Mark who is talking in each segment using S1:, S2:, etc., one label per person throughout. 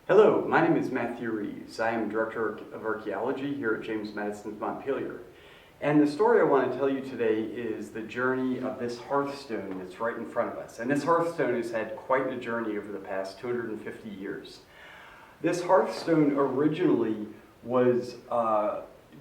S1: Hello, my name is Matthew Reeves. I am Director of Archaeology here at James Madison's Montpelier. And the story I want to tell you today is the journey of this hearthstone that's right in front of us. And this hearthstone has had quite a journey over the past 250 years. This hearthstone originally was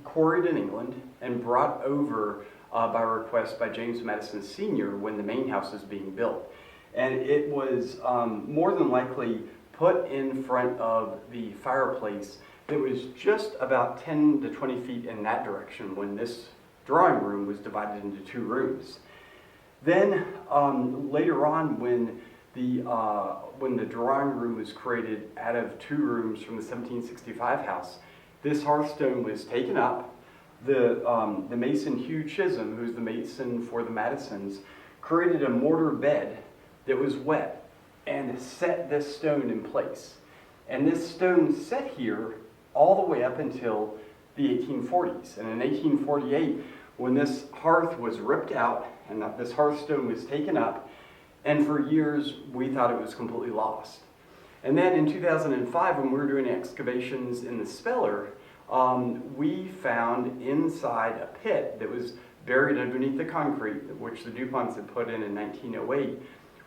S1: quarried in England and brought over by request by James Madison Sr. when the main house was being built. And it was more than likely put in front of the fireplace that was just about 10 to 20 feet in that direction when this drawing room was divided into two rooms. Then later on, when the drawing room was created out of two rooms from the 1765 house, this hearthstone was taken up. The mason Hugh Chisholm, who's the mason for the Madisons, created a mortar bed that was wet and set this stone in place. And this stone sat here all the way up until the 1840s. And in 1848, when this hearth was ripped out and this hearthstone was taken up, and for years we thought it was completely lost. And then in 2005, when we were doing excavations in the Speller, we found inside a pit that was buried underneath the concrete, which the DuPonts had put in 1908,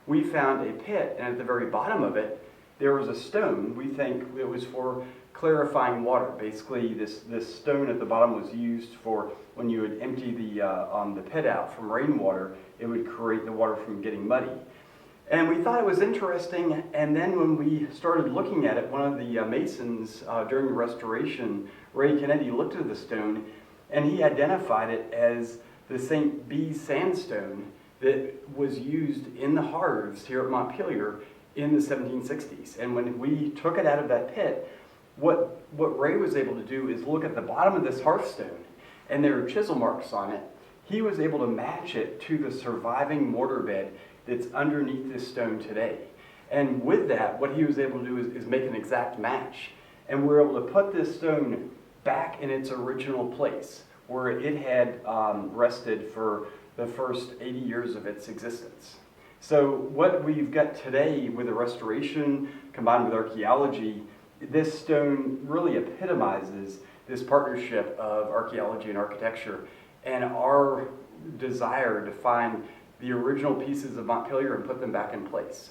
S1: we found a pit, and at the very bottom of it, there was a stone. We think it was for clarifying water. Basically, this stone at the bottom was used for when you would empty the pit out from rainwater, it would create the water from getting muddy. And we thought it was interesting, and then when we started looking at it, one of the masons during the restoration, Ray Kennedy, looked at the stone, and he identified it as the St. B sandstone that was used in the hearths here at Montpelier in the 1760s. And when we took it out of that pit, what Ray was able to do is look at the bottom of this hearthstone, and there are chisel marks on it. He was able to match it to the surviving mortar bed that's underneath this stone today. And with that, what he was able to do is make an exact match. And we're able to put this stone back in its original place, where it had rested for the first 80 years of its existence. So what we've got today with the restoration combined with archaeology, this stone really epitomizes this partnership of archaeology and architecture and our desire to find the original pieces of Montpelier and put them back in place.